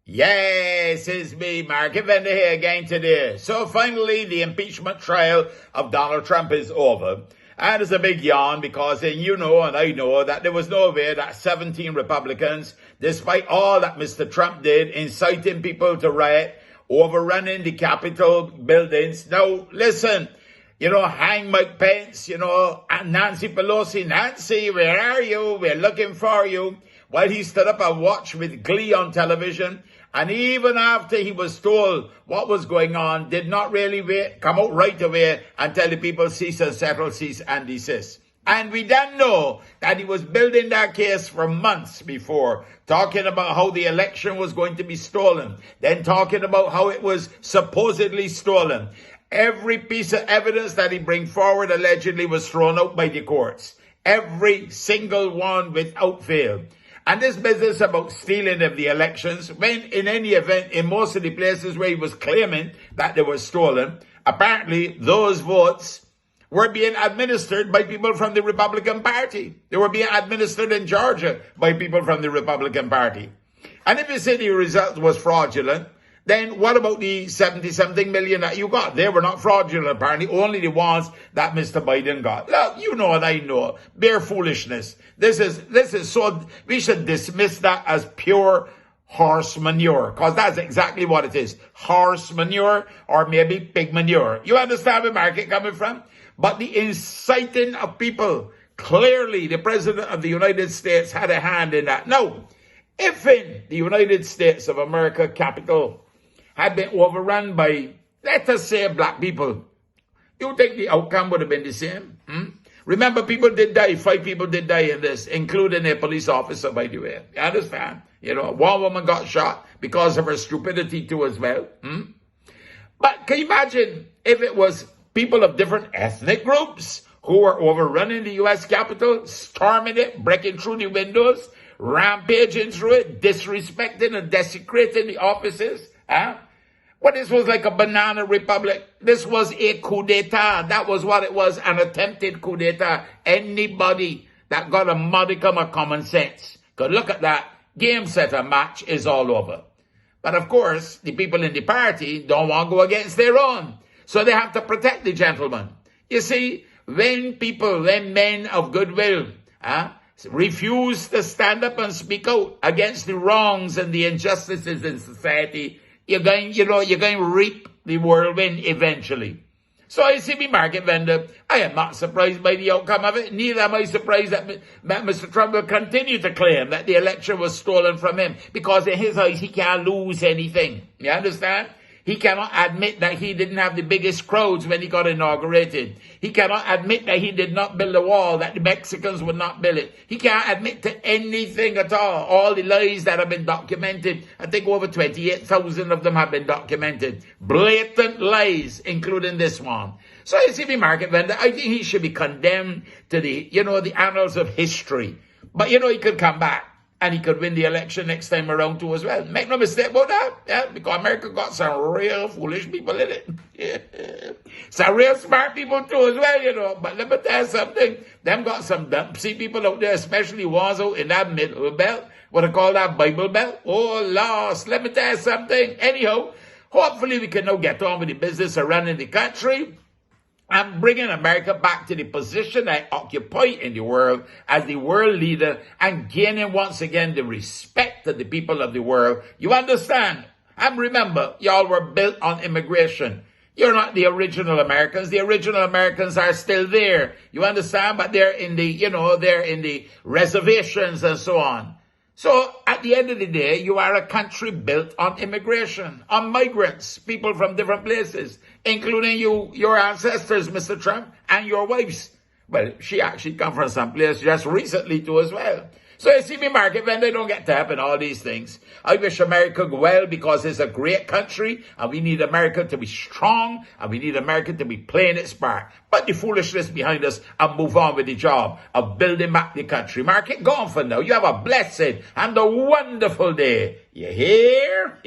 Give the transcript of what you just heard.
Yes, it's me, Market Vendor here again today. So finally, the impeachment trial of Donald Trump is over. And it's a big yawn because you know and I know that there was no way that 17 Republicans, despite all that Mr. Trump did, inciting people to riot, overrunning the Capitol buildings. Now, listen, hang Mike Pence, and Nancy Pelosi. Nancy, where are you? We're looking for you. While he stood up and watched with glee on television, and even after he was told what was going on, did not really come out right away and tell the people cease and settle, cease and desist. And we then know that he was building that case for months before, talking about how the election was going to be stolen, then talking about how it was supposedly stolen. Every piece of evidence that he bring forward allegedly was thrown out by the courts. Every single one without fail. And this business about stealing of the elections, when in any event, in most of the places where he was claiming that they were stolen, apparently those votes were being administered by people from the Republican Party. They were being administered in Georgia by people from the Republican Party. And if you say the result was fraudulent, then what about the 70-something million that you got? They were not fraudulent, apparently, only the ones that Mr. Biden got. Look, you know and I know, bare foolishness. This is so, we should dismiss that as pure horse manure, because that's exactly what it is. Horse manure, or maybe pig manure. You understand where market coming from? But the inciting of people, clearly the President of the United States had a hand in that. Now, if in the United States of America capital had been overrun by, let us say, black people, you think the outcome would have been the same? Remember, people did die. 5 people did die in this, including a police officer, by the way. You understand? One woman got shot because of her stupidity too as well. But can you imagine if it was people of different ethnic groups who were overrunning the U.S. Capitol, storming it, breaking through the windows, rampaging through it, disrespecting and desecrating the offices? But this was like a banana republic. This was a coup d'etat. That was what it was, an attempted coup d'etat. Anybody that got a modicum of common sense could look at that. Game, set, and match is all over. But of course, the people in the party don't want to go against their own. So they have to protect the gentleman. You see, when men of goodwill refuse to stand up and speak out against the wrongs and the injustices in society, you're going to reap the whirlwind eventually. So I see me, Market Vendor, I am not surprised by the outcome of it. Neither am I surprised that Mr. Trump will continue to claim that the election was stolen from him, because in his eyes, he can't lose anything. You understand? He cannot admit that he didn't have the biggest crowds when he got inaugurated. He cannot admit that he did not build a wall, that the Mexicans would not build it. He can't admit to anything at all the lies that have been documented. I think over 28,000 of them have been documented. Blatant lies, including this one. So I see the Market Vendor, I think he should be condemned to the annals of history. But he could come back. And he could win the election next time around too as well. Make no mistake about that. Because America got some real foolish people in it. Some real smart people too as well, But let me tell you something. Them got some dumpsy people out there, especially ones out in that middle belt. What they call that Bible belt. Oh, lost. Let me tell you something. Anyhow, hopefully we can now get on with the business of running the country. I'm bringing America back to the position I occupy in the world as the world leader, and gaining once again the respect of the people of the world. You understand? And remember, y'all were built on immigration. You're not the original Americans. The original Americans are still there. You understand? But they're in the reservations and so on. So at the end of the day, you are a country built on immigration, on migrants, people from different places, including your ancestors, Mr. Trump, and your wives. Well, she actually come from some place just recently too as well. So you see me, Market Vendor, don't get to happen all these things. I wish America well, because it's a great country, and we need America to be strong, and we need America to be playing its part. Put the foolishness behind us and move on with the job of building back the country. Market, go on for now. You have a blessed and a wonderful day. You hear?